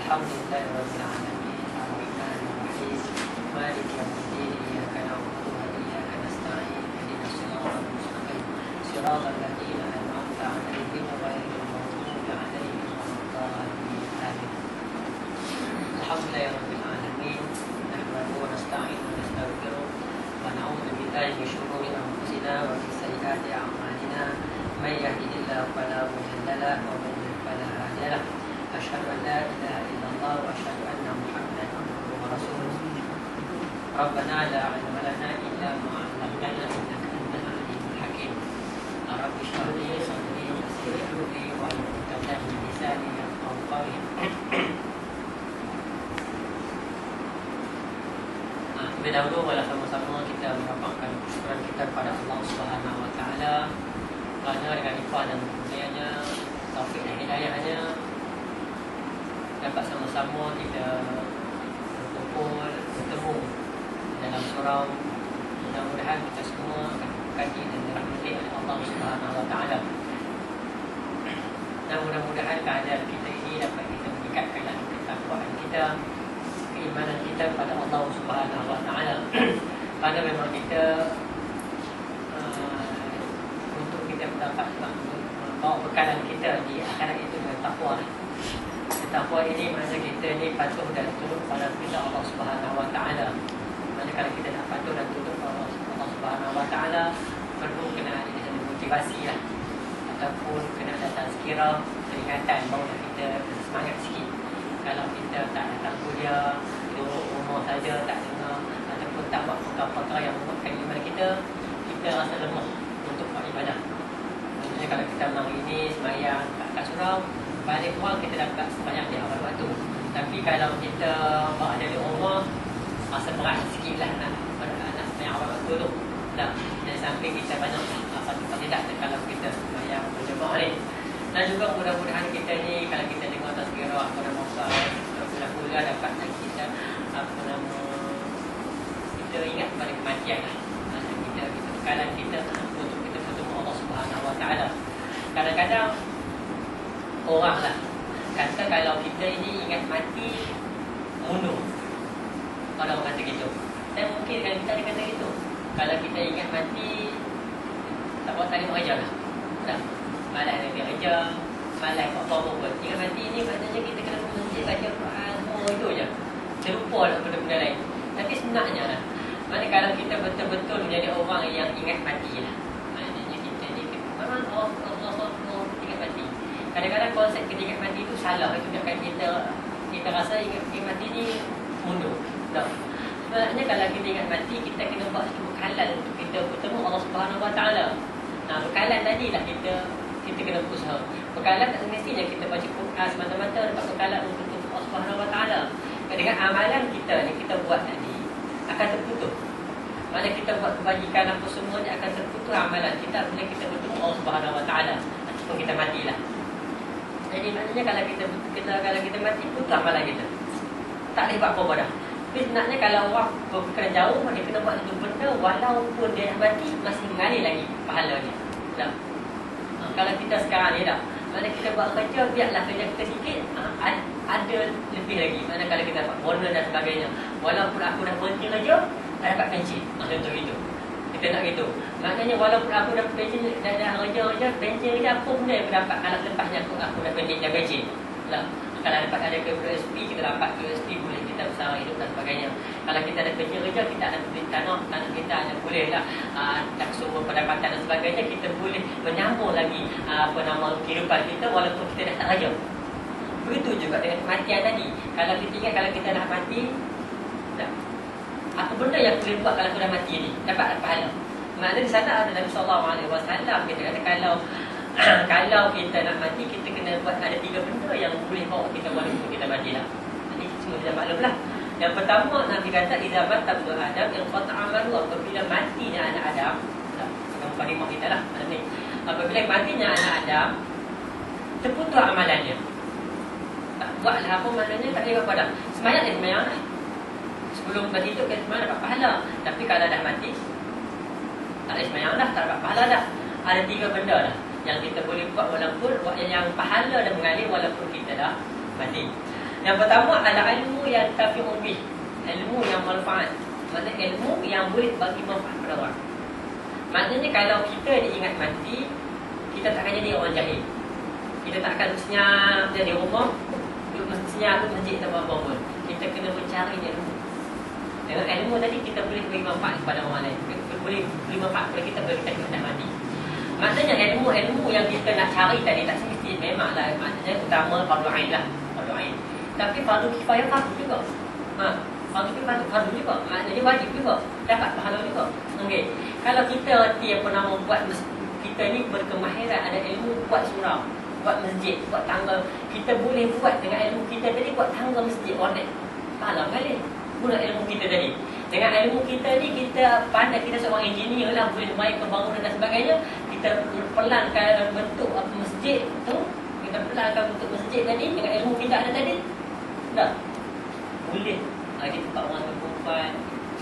الحمد لله رب العالمين الرحمن الرحيم مالك يوم الدين إياك نعبد وإياك نستعين اهدنا الصراط المستقيم صراط الذين أنعمت عليهم غير المغضوب عليهم ولا الضالين آمين. الحمد لله رب العالمين نحمده ونستعينه ونستغفره ونعوذ بالله من شرور أنفسنا ومن سيئات أعمالنا من يهده الله فلا مضل له ومن يضلل فلا هادي له. أشهد أن لا إله إلا الله وأشهد أن محمدا عبده ورسوله. ربنا لا علم لنا إلا ما علمتنا إنك أنت العليم الحكيم. رب اشرح لي صدري ويسر لي أمري واحلل عقدة من لساني يفقهوا قولي. Berdahulu malah sama-sama kita merapatkan syukuran kita kepada Allah Subhanahu Wa Taala kerana dengan ikhwan dan kurnianya, taufik dan hidayahnya dapat sama-sama kita berkumpul, bertemu dalam surau. Mudah-mudahan kita semua akan kaji dan dirahmati oleh Allah Subhanahu Wa Taala. Dan mudah-mudahan keadaan kita ini dapat kita meningkatkan lagi ketakwaan kita, keimanan kita kepada Allah Subhanahu Wa Taala. Kerana memang kita untuk kita mendapat bawa bekalan kita di akhirat itu dengan takwa. Takwa ini maknanya kita ni patuh dan tunduk pada perintah Allah Subhanahu Wa Taala. Maknanya kalau kita nak patuh dan tunduk pada Allah Subhanahu Wa Taala, perlu kena ada motivasi lah, ataupun kena ada tazkirah, peringatan bahawa kita semangat sikit. Kalau kita tak datang kuliah, duduk rumah saja, tak dengar ataupun tak buat perkara-perkara yang menguatkan iman kita, kita rasa lemah untuk buat ibadah. Maksudnya kalau kita malam ini sembahyang kat surau, balik kurang kita dapat sembahyang di awal waktu. Tapi kalau kita berada di rumah, rasa berat sikit lah nak sembahyang awal waktu tu. Dan samping kita banyak tidak kalau kita sembahyang berjemaah ni. Dan juga mudah-mudahan kita ni kalau kita dengar tazkirah pada kuliah dapat kita kita ingat pada kematian lah. Kita bekalan kita untuk kita bertemu Allah Subhanahu Wa Taala. Kadang-kadang orang lah kata kalau kita ini ingat mati mundur. Kalau orang kata gitu, dan mungkin kan kita ada kata gitu. Kalau kita ingat mati tak buat tali mengajar lah, tak malas nak kerja, malas buat apa-apa pun. Ingat mati ni maknanya kita kena masjid baca Quran, semua itu je, terlupa lah benda-benda lain. Tapi sebenarnya lah, maknanya kalau kita betul-betul menjadi orang yang ingat mati lah, maknanya kita ni memang Allah ingat mati. Kadang-kadang konsep kita ingat mati itu salah. Itu bukan kita rasa ingat mati ni mundur. Tak. Sebenarnya kalau kita ingat mati, kita kena buat satu bekalan untuk kita bertemu Allah Subhanahu Wa Taala. Nah, bekalan tadi lah kita kena berusaha. Bekalan tak semestinya kita baca Quran semata-mata dapat bekalan untuk Allah Subhanahu Wa Taala. Dengan amalan kita ni kita buat tadi akan terputus. Maksudnya kita buat kebajikan apa semua ni akan terputus amalan kita bila kita bertemu Allah Subhanahu Wa Taala. Meskipun kita matilah. Jadi maknanya kalau kita mati, putus amalan kita. Tak boleh buat apa-apa dah. Tapi sebenarnya kalau orang berfikiran jauh, dia kena buat satu benda walaupun dia dah mati, masih mengalir lagi pahala dia. Tak? Kalau kita sekarang ni dah, maknanya kita buat kerja, biarlah kerja kita sikit, ada lebih lagi. Maknanya kalau kita dapat bonus dan sebagainya, walaupun aku dah berhenti kerja, tak dapat pension. Contoh itu. Kita nak gitu. Maknanya walaupun aku dah pension, dah kerja, pension kerja apa benda yang aku dapat kalau lepasnya aku dah pension, dah pension. Tak? Kalau dapat ada QSP, kita dapat QSP, boleh kita bersara hidup dan sebagainya. Kalau kita ada kerja, kita ada beli tanah kita ada boleh lah tak sumber pendapatan dan sebagainya, kita boleh menyambung lagi kehidupan kita walaupun kita dah tak kerja. Begitu juga dengan kematian tadi. Kalau kita ingat kalau kita dah mati, tak? Apa benda yang boleh buat kalau aku dah mati ni? Dapat pahala. Maknanya di sana ada Nabi SAW kita kata kalau kita nak mati, kita kena buat ada 3 benda yang boleh bawa kita walaupun kita mati lah. Ini semua kita maklum lah. Yang pertama, Nabi kata Iza mata ibnu Adam inqata'a amaluhu. Apabila matinya anak Adam, bukan mukadimah kita lah, apabila matinya anak Adam, terputus amalannya. Tak buatlah apa maknanya, tak boleh apa dah. Semayang lah. Sebelum mati tu kita semayang dapat pahala. Tapi kalau dah mati, tak boleh semayang dah, tak dapat pahala dah. Ada 3 benda dah yang kita boleh buat walaupun yang pahala dan mengalir walaupun kita dah mati. Yang pertama adalah ilmu yang tafi'un bih, ilmu yang manfaat. Maksudnya ilmu yang boleh bagi manfaat pada orang. Maknanya kalau kita diingat mati, kita tak akan jadi orang jahil. Kita tak akan senyap jadi rumah, duduk senyap duduk masjid tak apa pun. Kita kena mencari ilmu. Dengan ilmu tadi kita boleh beri manfaat kepada orang lain. Kita boleh beri manfaat kepada kita bila kita hendak mati. Maknanya ilmu-ilmu yang kita nak cari tadi tak semesti memanglah, maknanya utama fardu ain lah, fardu ain. Tapi fardu kifayah fardu juga. Fardu kifayah fardu juga. Maknanya wajib juga. Dapat pahala juga. Okey. Kalau kita reti apa nama buat kita ni berkemahiran ada ilmu buat surau, buat masjid, buat tangga, kita boleh buat dengan ilmu kita tadi buat tangga masjid orang pahala kali. Guna ilmu kita tadi. Dengan ilmu kita ni kita pandai, kita seorang engineer lah, boleh baik pembangunan dan sebagainya. Kita pelankan bentuk masjid tu, kita pelankan bentuk masjid tadi dengan ilmu kita ada tadi. Tak boleh. Kita tempat orang berkumpulan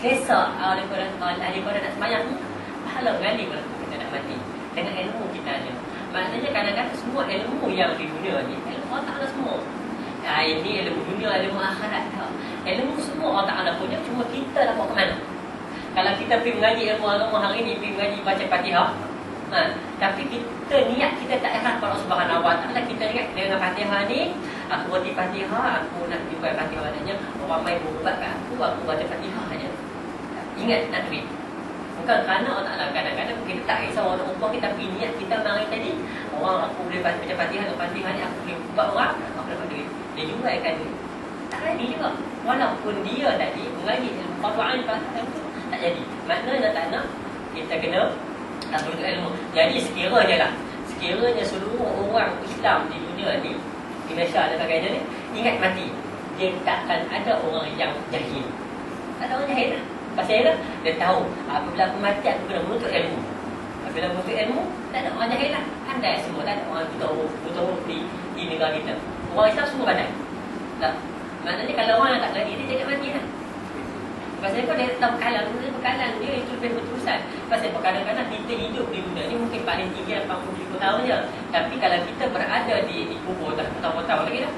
selesa daripada nak semayang tu, pahala kali kalau kita nak mati dengan ilmu kita ada. Maknanya kadang-kadang semua ilmu yang di dunia ni, ilmu Allah Ta'ala semua. Ini ilmu dunia, ilmu akhirat. Ilmu semua Allah Ta'ala punya, cuma kita nak bawa ke mana. Kalau kita pergi mengaji ilmu agama hari ni, pergi mengaji baca Fatihah, tapi kita niat kita tak ikhlas pada Allah Subhanahu Wa Ta'ala. Kita ingat dengan Fatihah ni, aku baca Fatihah, aku nak dibuat Fatihah adanya, orang main berubat kat aku baca Fatihah saja. Ingat nak duit. Bukan kerana Allah Ta'ala. Kadang-kadang kita tak risau orang upah kita, tapi niat kita mari tadi, orang aku boleh baca Fatihah, Fatihah ni aku boleh buat orang, aku dapat duit. Dia jualkan duit. Tak jadi juga. Walaupun dia tadi mengaji ilmu fardu ain tak jadi. Maknanya tak nak, kita kena tak ilmu. Jadi sekiranya seluruh orang Islam di dunia ni, di Malaysia dan sebagainya ni, ingat mati, dia takkan ada orang yang jahil. Tak ada orang jahil lah. Pasal dia tahu apabila aku mati aku kena menuntut ilmu. Apabila menuntut ilmu, tak ada orang jahil lah. Pandai semua, tak ada orang buta huruf di negara kita. Orang Islam semua pandai. Tak. Maknanya kalau orang yang tak lagi, dia jangan mati lah. Pasal apa dia tahu bekalan dia itu lebih berterusan. Pasal apa kadang-kadang kita hidup di dunia ni mungkin paling tinggi 80 tahun je. Tapi kalau kita berada di kubur dah bertahun-tahun lagi dah.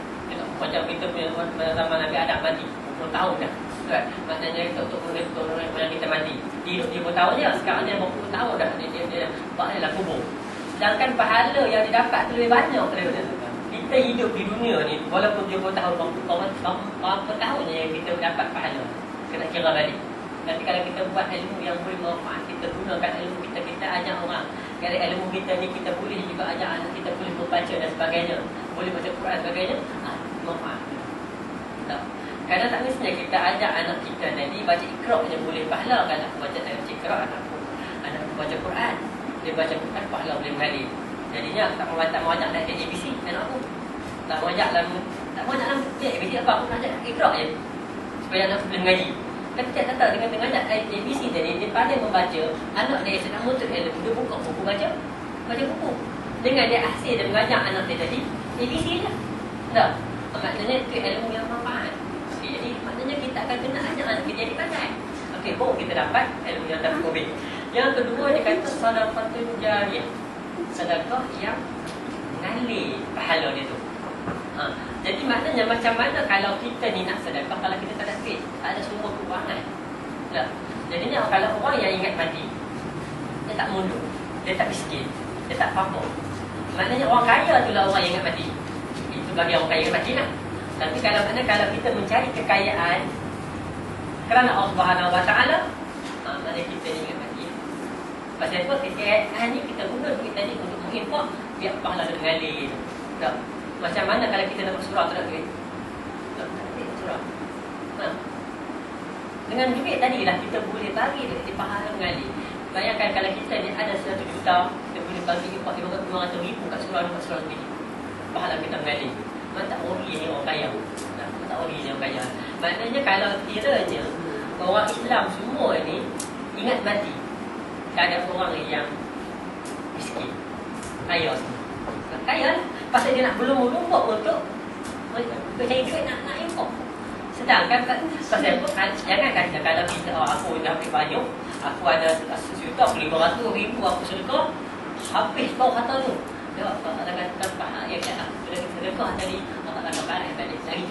Macam kita punya zaman Nabi Adam mati 40 tahun dah. Kan? Maknanya untuk orang kita mati. Hidup 30 tahun je, sekarang dia 40 tahun dah dia dalam kubur. Sedangkan pahala yang didapat tu lebih banyak daripada tu. Kita hidup di dunia ni walaupun 30 tahun berapa tahun yang kita dapat pahala. Kena kira balik. Nanti kalau kita buat ilmu yang boleh manfaat, kita gunakan ilmu kita ajak orang. Kalau ilmu kita ni kita boleh juga ajak anak kita boleh membaca dan sebagainya, boleh baca Quran dan sebagainya, manfaat. Tak. Kadang tak mestinya kita ajak anak kita tadi baca Iqra je boleh pahala. Kalau aku baca Iqra, anakku baca Quran, dia baca Quran pahala boleh mengalir. Jadinya aku tak mau ajak nak ABC anak aku. Tak mau ajak dalam ABC apa, aku nak ajak Iqra je supaya anak aku boleh mengaji. Tapi tak tahu dengan ajak ABC tadi, dia pandai membaca, anak dia sedang menuntut ilmu, dia buka buku baca buku. Dengan dia asyik dia mengajar anak dia tadi ABC je. Tak. Maknanya itu ilmu yang manfaat. Jadi maknanya kita akan kena ajak anak kita jadi pandai. Okey, baru kita dapat ilmu yang tak COVID. Yang kedua dia kata sedekahun jariyah. Sedekah yang mengalir pahala dia tu. Jadi maknanya macam mana kalau kita ni nak sedekah, kalau kita tak ada duit, tak ada sumber kewangan. Tak. Jadinya kalau orang yang ingat mati, dia tak mundur, dia tak miskin, dia tak apa-apa. Maknanya orang kaya itulah orang yang ingat mati. Itu bagi orang kaya ingat mati lah. Tapi kalau kita mencari kekayaan kerana Allah Subhanahu Wa Ta'ala, maknanya kita ingat mati. Pasal apa? Kekayaan ni kita guna duit tadi untuk menginfak, biar pahala dia mengalir. Tak. Macam mana kalau kita nak bersurau tak ada duit? Tak ada duit bersurau. Dengan duit tadilah kita boleh bagi dia pahala mengalir. Bayangkan kalau kita ni ada 100 juta, kita boleh bagi 200 ribu kat surau ni, pahala kita mengalir. Mana tak ori ni orang kaya. Tak ori ni orang kaya. Maknanya kalau kiranya orang Islam semua ni ingat mati, tak ada orang yang miskin, kaya semua. Kaya lah. Pasal dia nak berlumba-lumba untuk cari duit nak import. Sedangkan pasal apa? Jangan kata kalau kita aku dah beli baju, aku ada 1 juta, 500 ribu aku sedekah, habis bau harta tu. Dia tak ada kata apa ya kan. Bila kita sedekah tadi, Allah tak ada barang balik lagi.